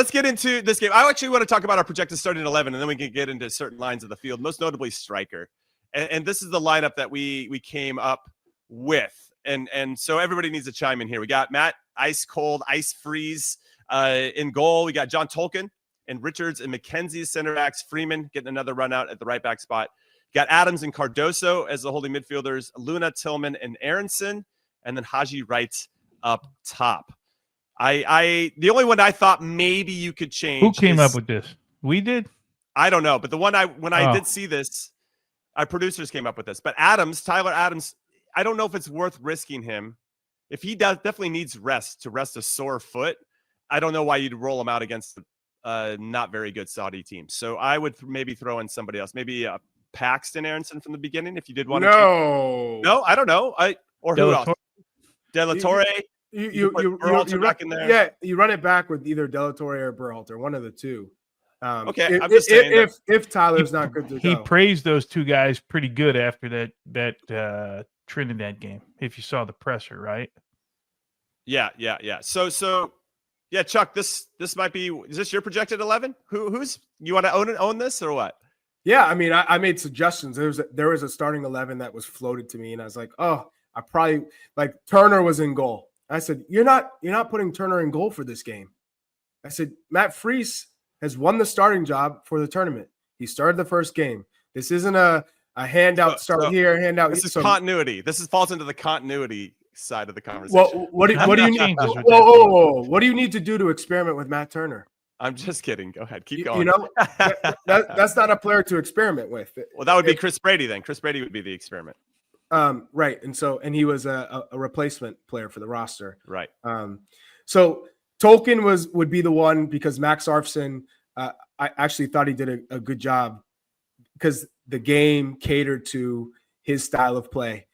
let's get into this game. I actually want to talk about our projected starting 11, and then we can get into certain lines of the field, most notably striker. And this is the lineup that we came up with. And so everybody needs to chime in here. We got Matt, ice cold, ice freeze in goal. We got John Tolkien and Richards and McKenzie center backs. Freeman getting another run out at the right back spot. Got Adams and Cardoso as the holding midfielders, Luna, Tillman, and Aronson, and then Haji Wright up top. The only one I thought maybe you could change. Who came up with this? We did? I don't know, but the one I did see this, our producers came up with this. But Tyler Adams, I don't know if it's worth risking him. If he definitely needs rest to rest a sore foot, I don't know why you'd roll him out against not very good Saudi team. So I would maybe throw in somebody else, maybe Paxton Aronson from the beginning if you did want to. No, I don't know. Who else? De La Torre. You run it back with either De La Torre or Berhalter, one of the two. Okay, I'm just saying if Tyler's not good to go. He praised those two guys pretty good after that Trinidad game. If you saw the presser, right? Yeah. So yeah, Chuck, this might be. Is this your projected 11? Who's you want to own this or what? Yeah, I mean, I made suggestions. There was a starting 11 that was floated to me, and I was like, oh, I probably like Turner was in goal. I said, you're not putting Turner in goal for this game. I said, Matt Freese has won the starting job for the tournament. He started the first game. This isn't a handout here, handout. This is continuity. This falls into the continuity side of the conversation. Well, what do you need? What do you need to do to experiment with Matt Turner? I'm just kidding. Go ahead. Keep going. You know, that's not a player to experiment with. Well, that would be Chris Brady then. Chris Brady would be the experiment. Right. And he was a replacement player for the roster. Right. So Tolkien would be the one because Max Arfson, I actually thought he did a good job because the game catered to his style of play.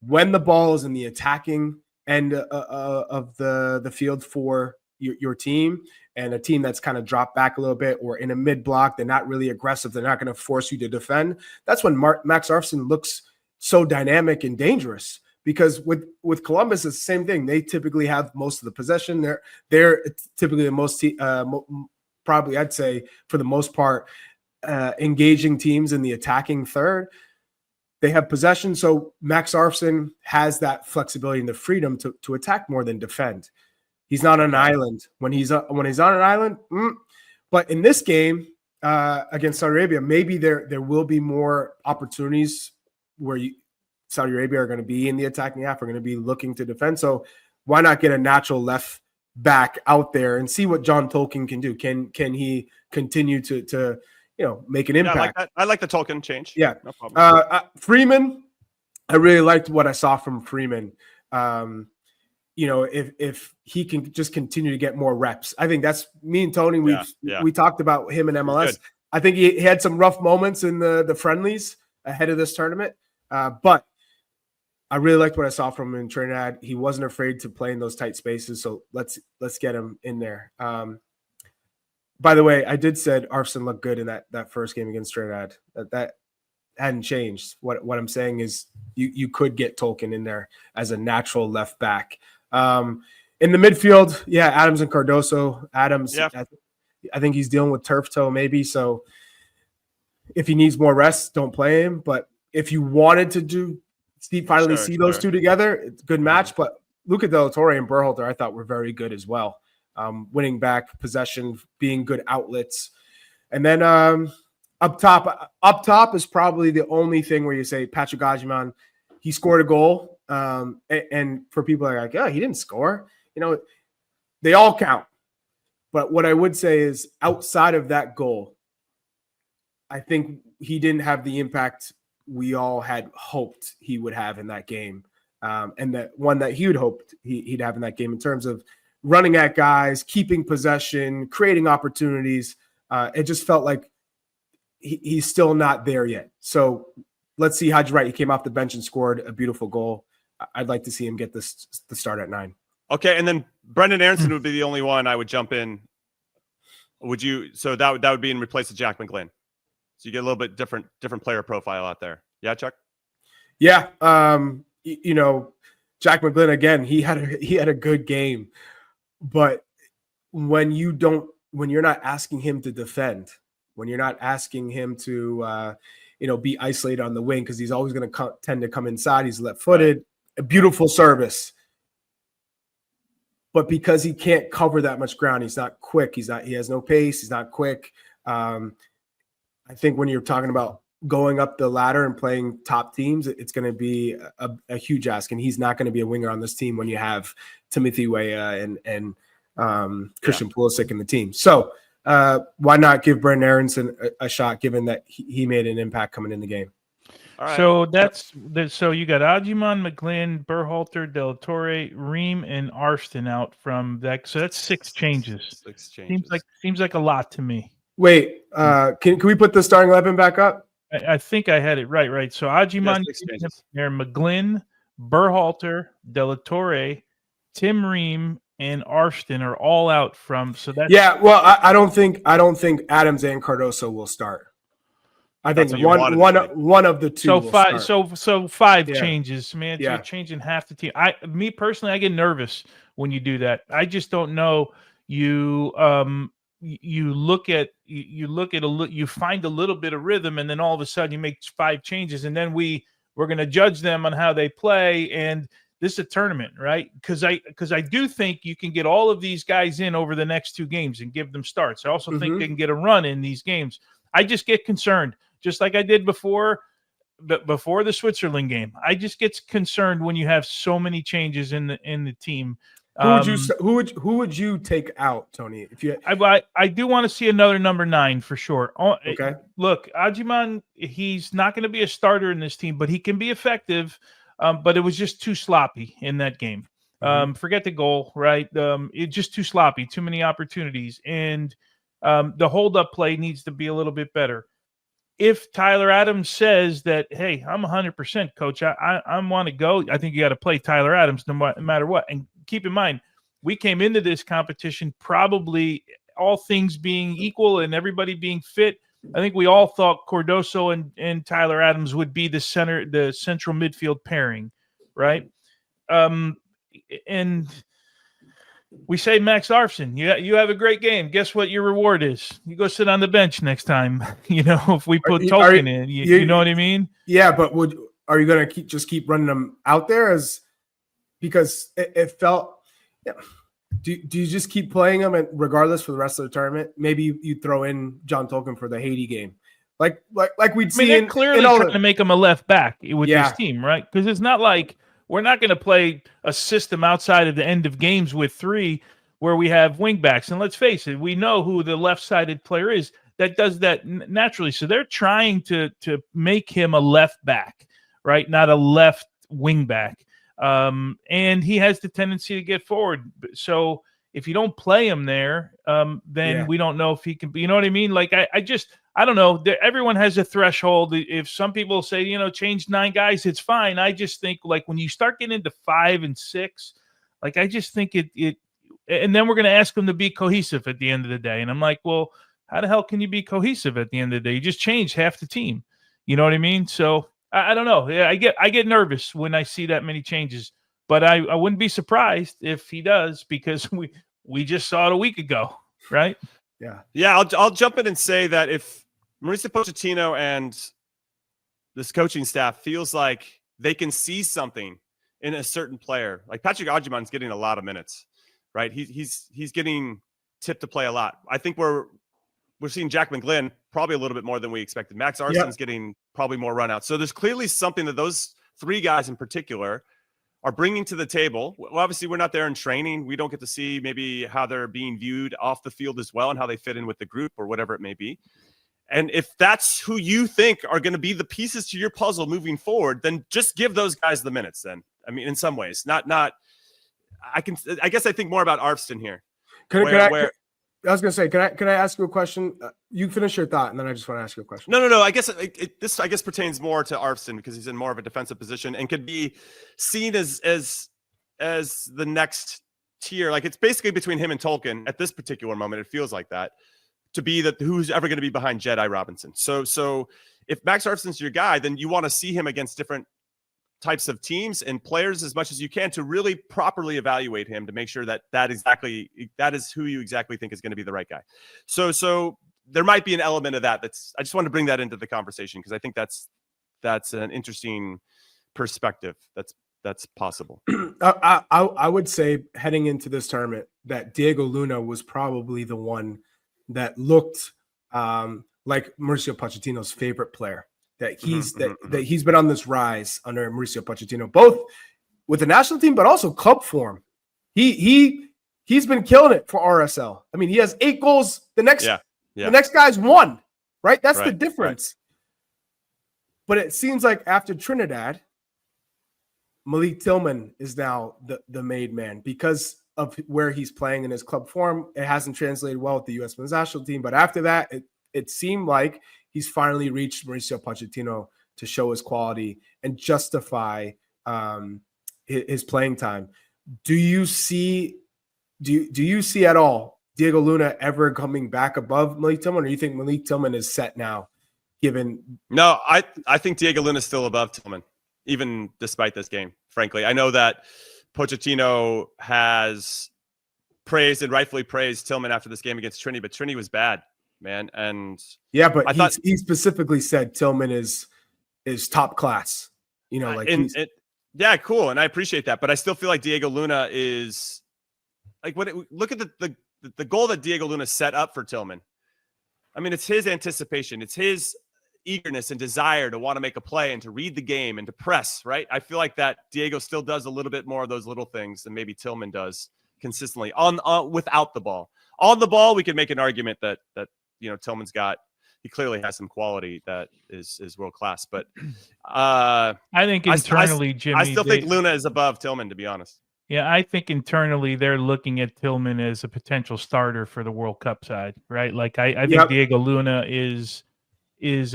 When the ball is in the attacking end of the field for your team and a team that's kind of dropped back a little bit or in a mid block, they're not really aggressive. They're not going to force you to defend. That's when Max Arfson looks so dynamic and dangerous because with Columbus, it's the same thing. They typically have most of the possession. They're typically the most, probably I'd say for the most part, engaging teams in the attacking third. They have possession. So Max Arfson has that flexibility and the freedom to attack more than defend. He's not on an island when he's on an island. But in this game against Saudi Arabia, maybe there will be more opportunities where Saudi Arabia are going to be in the attacking half, are going to be looking to defend. So why not get a natural left back out there and see what John Tolkien can do? Can he continue to make an impact? Yeah, I like the Tolkien change. Yeah, no problem. Freeman, I really liked what I saw from Freeman. If he can just continue to get more reps, I think that's me and Tony. We talked about him in MLS. I think he had some rough moments in the friendlies ahead of this tournament. But I really liked what I saw from him in Trinidad. He wasn't afraid to play in those tight spaces. So let's get him in there. By the way, I did said Arfson looked good in that first game against Trinidad. That hadn't changed. What I'm saying is you could get Tolkien in there as a natural left back. In the midfield, Adams and Cardoso. Adams, I think he's dealing with turf toe maybe. So if he needs more rest, don't play him. But if you wanted to see those two together, it's a good match. But Luca De La Torre and Berhalter, I thought were very good as well. Winning back possession, being good outlets. And then up top is probably the only thing where you say Patrick Gajiman, he scored a goal. And for people that are like, he didn't score. They all count. But what I would say is outside of that goal, I think he didn't have the impact we all had hoped he would have in that game. And that one that he would hoped he'd have in that game in terms of running at guys, keeping possession, creating opportunities. It just felt like he's still not there yet. So let's see Haji Wright. He came off the bench and scored a beautiful goal. I'd like to see him get the start at 9. Okay, and then Brendan Aronson would be the only one I would jump in. Would you? So that would be in replace of Jack McGlynn. So you get a little bit different player profile out there. Yeah, Chuck? Yeah. Jack McGlynn, again, he had a good game. But when you don't when you're not asking him to defend, when you're not asking him to be isolated on the wing, because he's always going to tend to come inside. He's left-footed, right. A beautiful service. But because he can't cover that much ground, he's not quick. He has no pace. He's not quick. I think when you're talking about going up the ladder and playing top teams, it's going to be a huge ask. And he's not going to be a winger on this team when you have Timothy Weah and Christian Pulisic in the team. So why not give Brenden Aaronson a shot, given that he made an impact coming in the game? All right. So you got Adjiman, McGlynn, Berhalter, Del Torre, Ream, and Arston out from that. So that's 6 changes. 6 changes. Seems like a lot to me. Wait, can we put the starting 11 back up? I think I had it right. So Adjiman, McGlynn, Berhalter, Del Torre, Tim Ream, and Arston are all out from. So that's Well, I don't think Adams and Cardoso will start. I think one of the two. So 5. So 5 changes, man. So you're changing half the team. Me personally, I get nervous when you do that. I just don't know. You find a little bit of rhythm, and then all of a sudden you make 5 changes, and then we're going to judge them on how they play. And this is a tournament, right? Because I do think you can get all of these guys in over the next 2 games and give them starts. I also think they can get a run in these games. I just get concerned, just like I did before the Switzerland game. I just get concerned when you have so many changes in the team. Who would you take out, Tony? I do want to see another number 9 for sure. Okay. Look, Adjiman, he's not going to be a starter in this team, but he can be effective. But it was just too sloppy in that game. Forget the goal, right? It's just too sloppy, too many opportunities, and the hold-up play needs to be a little bit better. If Tyler Adams says that, hey, I'm 100%, coach, I want to go, I think you got to play Tyler Adams no matter what. And keep in mind, we came into this competition probably all things being equal and everybody being fit. I think we all thought Cardoso and Tyler Adams would be the central midfield pairing, right? And we say Max Arfson, you have a great game. Guess what your reward is? You go sit on the bench next time. If we put Tolkien in, you know what I mean? Yeah, but are you going to keep running them out there because it felt? Yeah. Do you just keep playing them regardless for the rest of the tournament? Maybe you throw in John Tolkien for the Haiti game, like we'd see. They're clearly trying to make him a left back with this team, right? Because it's not like we're not going to play a system outside of the end of games with 3 where we have wing backs. And let's face it, we know who the left-sided player is that does that naturally. So they're trying to make him a left back, right? Not a left wing back. And he has the tendency to get forward. So if you don't play him there, then we don't know if he can be, you know what I mean? Like, I don't know. Everyone has a threshold. If some people say, change 9 guys, it's fine. I just think like when you start getting into 5 and 6, like, I just think it, and then we're going to ask them to be cohesive at the end of the day. And I'm like, well, how the hell can you be cohesive at the end of the day? You just change half the team. You know what I mean? So I don't know. I get nervous when I see that many changes, but I wouldn't be surprised if he does, because we just saw it a week ago, right? Yeah. I'll jump in and say that if Mauricio Pochettino and this coaching staff feels like they can see something in a certain player, like Patrick Adjiman's getting a lot of minutes, right? He's getting tipped to play a lot. I think we're seeing Jack McGlynn probably a little bit more than we expected. Max Arston's getting probably more run out. So there's clearly something that those 3 guys in particular are bringing to the table. Well, obviously, we're not there in training. We don't get to see maybe how they're being viewed off the field as well and how they fit in with the group or whatever it may be. And if that's who you think are going to be the pieces to your puzzle moving forward, then just give those guys the minutes then. I mean, in some ways, I guess I think more about Arfson here. I was going to say, can I ask you a question? You finish your thought, and then I just want to ask you a question. No. I guess this pertains more to Arfson because he's in more of a defensive position and could be seen as the next tier. Like, it's basically between him and Tolkien at this particular moment. It feels like that to be who's ever going to be behind Jedi Robinson. So if Max Arfson's your guy, then you want to see him against different types of teams and players as much as you can to really properly evaluate him to make sure that that is who you exactly think is going to be the right guy. So there might be an element of that. I just want to bring that into the conversation because I think that's an interesting perspective. That's possible. I would say heading into this tournament that Diego Luna was probably the one that looked like Mauricio Pochettino's favorite player. That he's been on this rise under Mauricio Pochettino, both with the national team but also club form. He's been killing it for RSL. I mean, he has 8 goals. The next guy's 1, right? That's the difference. Right. But it seems like after Trinidad, Malik Tillman is now the made man because of where he's playing in his club form. It hasn't translated well with the U.S. men's national team, but after that, it seemed like he's finally reached Mauricio Pochettino to show his quality and justify his playing time. Do you see at all Diego Luna ever coming back above Malik Tillman, or do you think Malik Tillman is set now? No, I think Diego Luna is still above Tillman, even despite this game. Frankly, I know that Pochettino has praised and rightfully praised Tillman after this game against Trini, but Trini was bad, man. And yeah, but he specifically said Tillman is top class. You know, like yeah, cool, and I appreciate that. But I still feel like Diego Luna is like look at the goal that Diego Luna set up for Tillman. I mean, it's his anticipation, it's his eagerness and desire to want to make a play and to read the game and to press, right? I feel like that Diego still does a little bit more of those little things than maybe Tillman does consistently on without the ball. On the ball, we could make an argument that Tillman's he clearly has some quality that is world class. But I think internally, Jimmy, I still think Luna is above Tillman, to be honest. Yeah, I think internally they're looking at Tillman as a potential starter for the World Cup side, right? Like I think Diego Luna is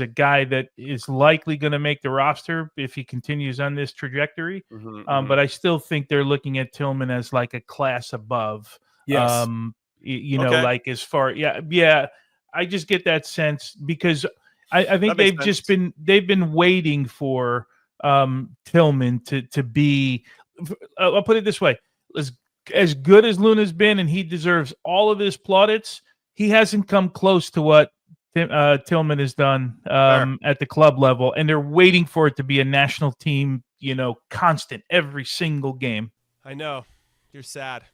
a guy that is likely going to make the roster if he continues on this trajectory. But I still think they're looking at Tillman as like a class above. Yes. Like as far, I just get that sense because I think they've been waiting for Tillman to be. I'll put it this way: as good as Luna's been, and he deserves all of his plaudits, he hasn't come close to what Tillman has done at the club level, and they're waiting for it to be a national team, constant every single game. I know. You're sad.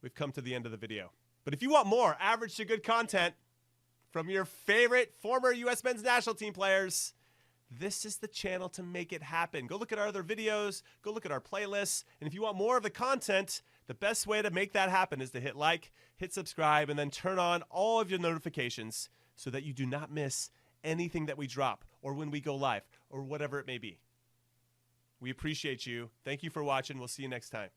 We've come to the end of the video. But if you want more average to good content from your favorite former U.S. men's national team players, this is the channel to make it happen. Go look at our other videos. Go look at our playlists. And if you want more of the content, the best way to make that happen is to hit like, hit subscribe, and then turn on all of your notifications so that you do not miss anything that we drop or when we go live or whatever it may be. We appreciate you. Thank you for watching. We'll see you next time.